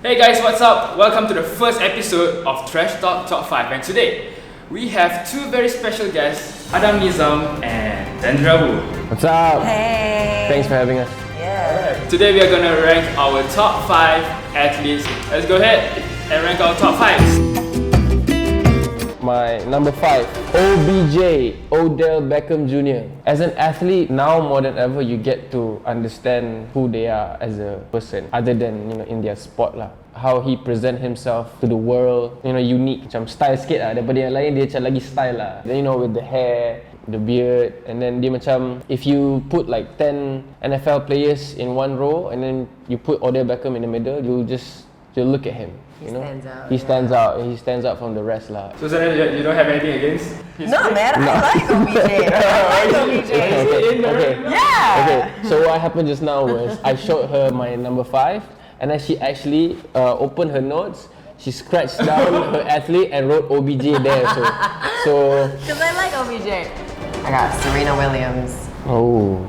Hey guys, what's up? Welcome to the first episode of Trash Talk Top 5, and today we have two very special guests, Nizam and Sandra. What's up? Hey! Thanks for having us. Yeah. Alright, today we are gonna rank our top 5 athletes. Let's go ahead and rank our top 5s. My number 5, OBJ, Odell Beckham Jr. As an athlete, now more than ever, you get to understand who they are as a person, other than in their sport lah. How he present himself to the world, unique, macam style sikit lah. Daripada yang lain dia macam lagi style lah. Then with the hair, the beard, and then dia macam, if you put like 10 NFL players in one row, and then you put Odell Beckham in the middle, you'll look at him. He stands out. He stands out from the rest lah. So Sandra, you don't have anything against his No, man, I like OBJ. Okay. Yeah. Okay. So what happened just now was I showed her my number 5, and then she actually opened her notes. She scratched down her athlete and wrote OBJ there. So. Because I like OBJ. I got Serena Williams. Oh.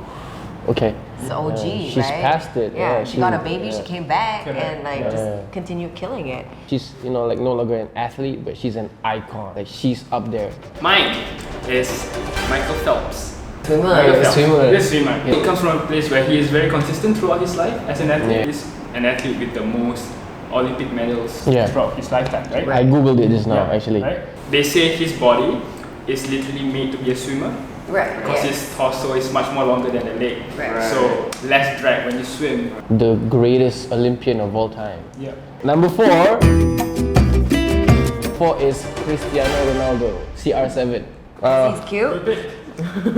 Okay. It's OG, she's right? past it. Yeah, she got a baby, she came back Correct. and just continued killing it. She's no longer an athlete, but she's an icon. Like she's up there. Mine is Michael Phelps. Swimmer. This swimmer. He comes from a place where he is very consistent throughout his life as an athlete. He's an athlete with the most Olympic medals throughout his lifetime, right? I googled it just now, actually. Right? They say his body is literally made to be a swimmer. Right. Because his torso is much more longer than the leg. Right. So less drag when you swim. The greatest Olympian of all time. Yeah. Number 4 is Cristiano Ronaldo, CR7. He's cute.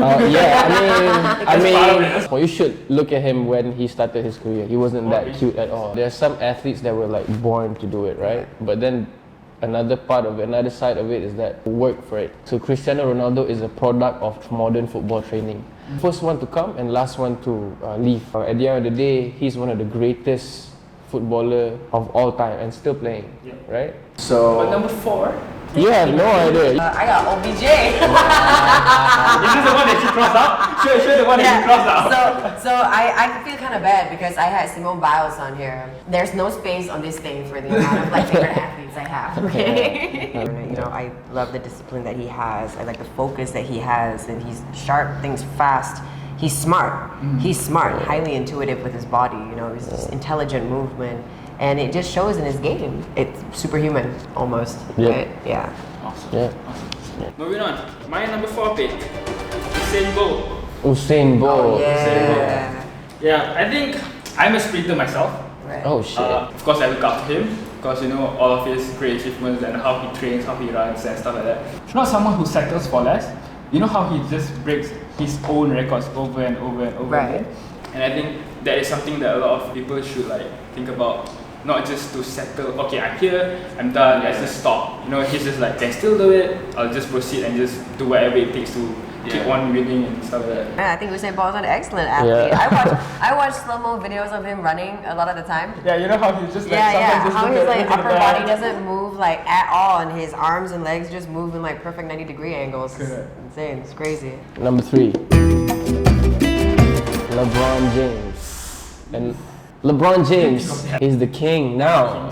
I mean, well, you should look at him when he started his career. He wasn't that cute at all. There are some athletes that were like born to do it, right? But then another side of it is that work for it. So Cristiano Ronaldo is a product of modern football training. First one to come and last one to leave. At the end of the day, he's one of the greatest footballer of all time and still playing, right? So. But number 4. You have no idea. I got OBJ. Is this the one that you crossed out? Sure, the one that you crossed out. So I feel kind of bad because I had Simone Biles on here. There's no space on this thing for the amount of favorite athletes I have. Okay. I love the discipline that he has. I like the focus that he has, and he's sharp, thinks fast. He's smart. He's smart, highly intuitive with his body. He's just intelligent movement. And it just shows in his game. It's superhuman, almost. Yeah. Right? Yeah. Awesome. Yeah. Moving on. My number 4 pick, Usain Bolt. Usain Bolt. Oh, yeah. Yeah, I think I'm a sprinter myself. Right. Oh shit. Of course, I look up to him because all of his great achievements and how he trains, how he runs and stuff like that. He's not someone who settles for less. You know how he just breaks his own records over and over and over again. And I think that is something that a lot of people should think about. Not just to settle, okay, I'm here, I'm done, let's just stop. He's just can still do it, I'll just proceed and just do whatever it takes to keep on winning and stuff like that. Yeah, I think Usain Bolt is an excellent athlete. I watch slow-mo videos of him running a lot of the time. Yeah, you know how he's just how his upper body doesn't move at all, and his arms and legs just move in perfect 90-degree angles. It's insane. It's crazy. Number 3, LeBron James. And LeBron James is the king now.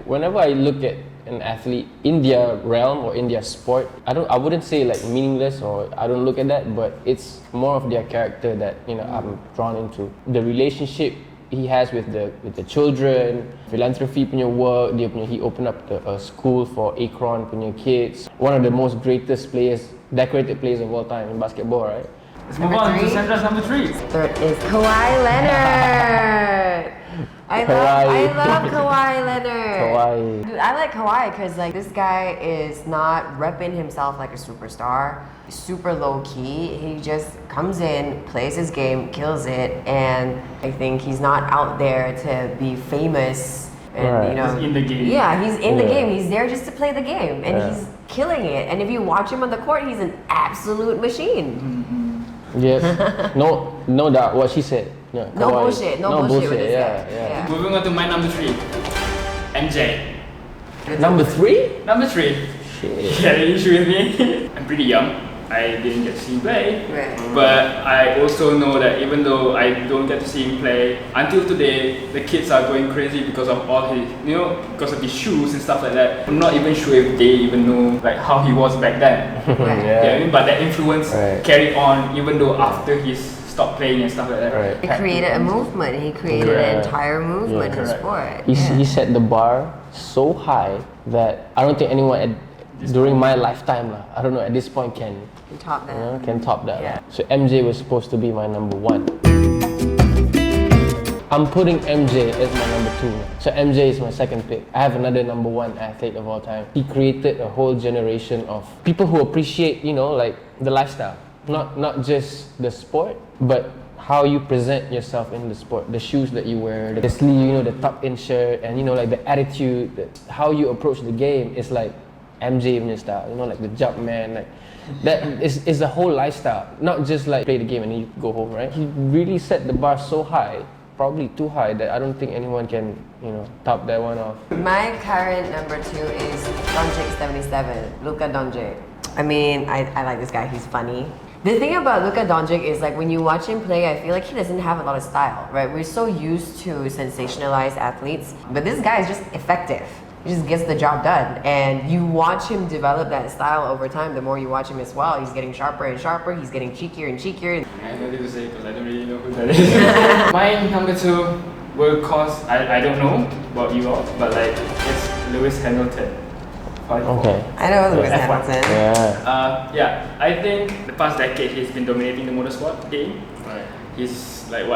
Whenever I look at an athlete in their realm or in their sport, I wouldn't say meaningless, or I don't look at that, but it's more of their character that I'm drawn into. The relationship he has with the children, philanthropy punya work, he opened up a school for Akron punya kids. One of the most greatest players, decorated players of all time in basketball, right? Let's move on to Sandra's number 3. Third is Kawhi Leonard. I love Kawhi Leonard. Dude, I like Kawhi because this guy is not repping himself like a superstar. He's super low key. He just comes in, plays his game, kills it, and I think he's not out there to be famous. And he's in the game. Yeah, he's in the game. He's there just to play the game, and he's killing it. And if you watch him on the court, he's an absolute machine. Yes. No doubt what she said. Yeah, no bullshit with this guy. Yeah. Moving on to my number 3, MJ. Number 3? Number 3. Shit. You had an issue with me? I'm pretty young. I didn't get to see him play. Right. But I also know that even though I don't get to see him play, until today, the kids are going crazy because of all his, because of his shoes and stuff like that. I'm not even sure if they even know like how he was back then. Right. Yeah, but that influence carried on even though after he's stopped playing and stuff like that. He created a movement. He created an entire movement in sport. He set the bar so high that I don't think anyone during my lifetime, I don't know, at this point can top that. Can top that. Yeah. So MJ was supposed to be my number 1. I'm putting MJ as my number 2. So MJ is my second pick. I have another number 1 athlete of all time. He created a whole generation of people who appreciate, like the lifestyle. Not just the sport, but how you present yourself in the sport. The shoes that you wear, the sleeve, the tuck-in shirt, and like the attitude, how you approach the game is like MJ in style, like the jump man, like that is a whole lifestyle, not just like play the game and then you go home, right? He really set the bar so high, probably too high, that I don't think anyone can, top that one off. My current number 2 is Doncic 77, Luka Doncic. I mean, I like this guy, he's funny. The thing about Luka Doncic is like when you watch him play, I feel like he doesn't have a lot of style, right? We're so used to sensationalized athletes, but this guy is just effective. He just gets the job done, and you watch him develop that style over time. The more you watch him as well, he's getting sharper and sharper, he's getting cheekier and cheekier. I have nothing to say because I don't really know who that is. My number 2 will cause, I don't know about you all, but like it's Lewis Hamilton. Okay. I know Lewis Hamilton. Yeah. I think the past decade he's been dominating the motorsport game. Right. He's like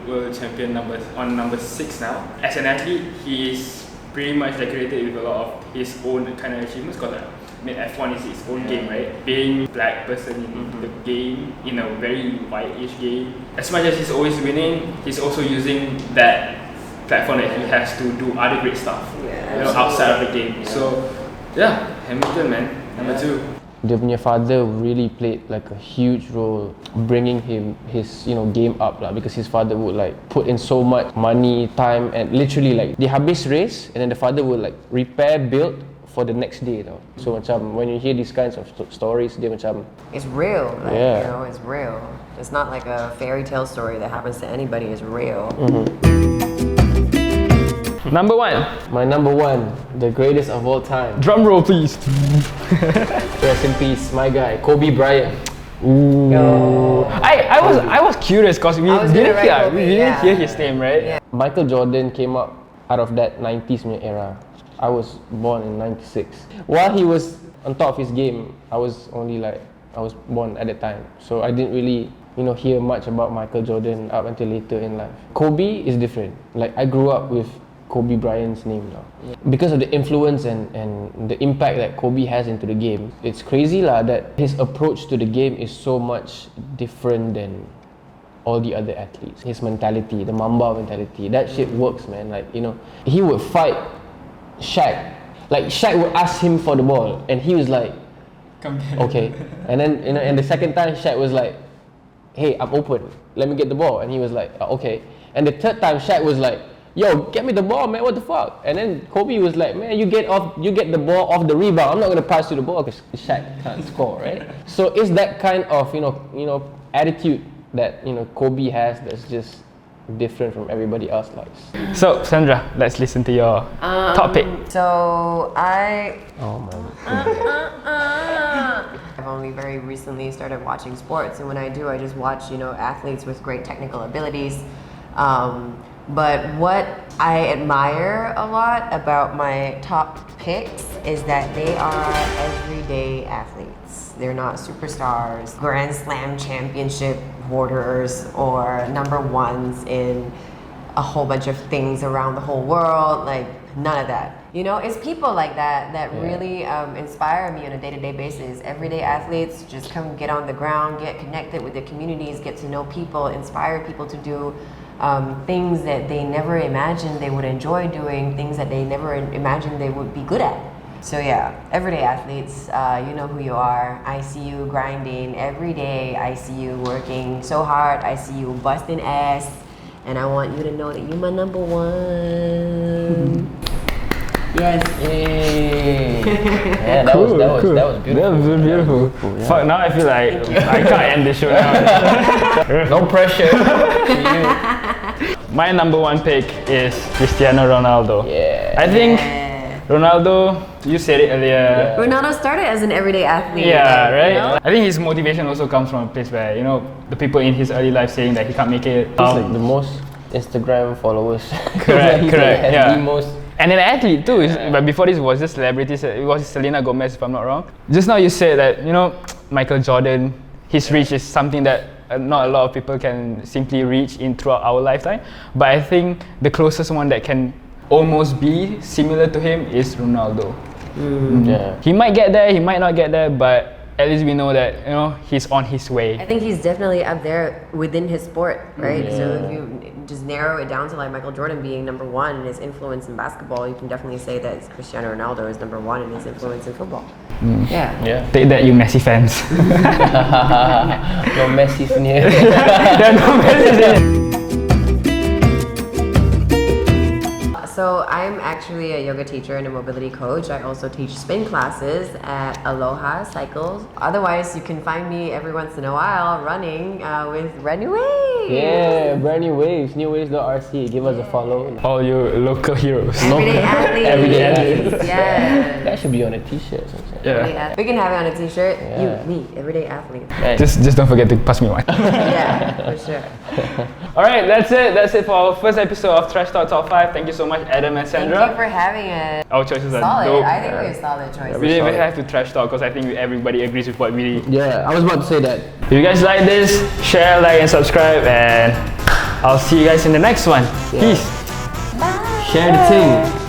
world champion number 6 now. As an athlete, he's pretty much decorated with a lot of his own kind of achievements because F1 is his own game, right? Being a black person in the game, in a very white-ish game. As much as he's always winning, he's also using that platform that he has to do other great stuff outside of the game. Yeah. So, Hamilton, man, number 2. Dia punya father really played like a huge role bringing his game up lah, because his father would like put in so much money, time, and literally like dia habis race and then the father would like repair, build for the next day tau. So macam when you hear these kinds of stories, dia macam it's real, like, it's real. It's not like a fairy tale story that happens to anybody, it's real. Number 1. My number 1, the greatest of all time. Drum roll, please. Rest in peace, my guy, Kobe Bryant. Ooh. I was curious because we didn't hear his name, right? Yeah. Michael Jordan came up out of that 90s era. I was born in 96. While he was on top of his game, I was born at that time. So I didn't really hear much about Michael Jordan up until later in life. Kobe is different. Like I grew up with Kobe Bryant's name now. Because of the influence and the impact that Kobe has into the game. It's crazy lah that his approach to the game is so much different than all the other athletes. His mentality, the Mamba mentality, that shit works, man. Like, he would fight Shaq. Like Shaq would ask him for the ball and he was like, okay. And then, and the second time Shaq was like, hey, I'm open, let me get the ball. And he was like, okay. And the third time Shaq was like, yo, get me the ball, man, what the fuck? And then Kobe was like, man, you get the ball off the rebound. I'm not gonna pass you the ball because Shaq can't score, right? So it's that kind of, attitude that, Kobe has that's just different from everybody else likes. So, Sandra, let's listen to your top pick. So, Oh man. I've only very recently started watching sports, and when I do, I just watch, athletes with great technical abilities. But what I admire a lot about my top picks is that they are everyday athletes. They're not superstars, Grand Slam championship holders, or number 1s in a whole bunch of things around the whole world. Like, none of that. It's people like that really inspire me on a day-to-day basis. Everyday athletes just come get on the ground, get connected with the communities, get to know people, inspire people to do things that they never imagined they would enjoy doing, things that they never imagined they would be good at. So yeah, everyday athletes, you know who you are. I see you grinding every day. I see you working so hard. I see you busting ass. And I want you to know that you're my number 1. Yes. Yay. Yeah, that was beautiful. That was beautiful. Yeah. Fuck, now I feel like I can't end the show now. No pressure. My number one pick is Cristiano Ronaldo. Yeah. I think Ronaldo, you said it earlier. Ronaldo started as an everyday athlete. Yeah, right? You know? I think his motivation also comes from a place where, you know, the people in his early life saying that he can't make it. He's like the most Instagram followers. Correct, correct, yeah. The most. And an athlete too, but before this was just celebrities, it was Selena Gomez if I'm not wrong. Just now you said that, you know, Michael Jordan, his reach is something that not a lot of people can simply reach in throughout our lifetime. But I think the closest one that can almost be similar to him is Ronaldo. Yeah. He might get there, he might not get there, but at least we know that, you know, he's on his way. I think he's definitely up there within his sport, right? Yeah. So if you just narrow it down to like Michael Jordan being number one in his influence in basketball, you can definitely say that Cristiano Ronaldo is number one in his influence in football. Yeah. Yeah. Take that, you Messi fans. No Messi near. There are no Messi. So I'm actually a yoga teacher and a mobility coach. I also teach spin classes at Aloha Cycles. Otherwise, you can find me every once in a while running with Brand New Waves. Yeah, brand new waves, newwaves.rc. Give us a follow. All you local heroes. Everyday athletes. Everyday athletes. Yes. That should be on a t-shirt. Yeah. We can have it on a t-shirt. Yeah. You, me, everyday athlete. Nice. Just don't forget to pass me one. Yeah, for sure. Alright, that's it. That's it for our first episode of Trash Talk Top 5. Thank you so much, Adam and Sandra. Thank you for having it. Our choices are Solid. dope. I think we're solid choices. We didn't even have to trash talk because I think everybody agrees with what we. Yeah, I was about to say that. If you guys like this, share, like, and subscribe, and I'll see you guys in the next one. Peace. Share the thing.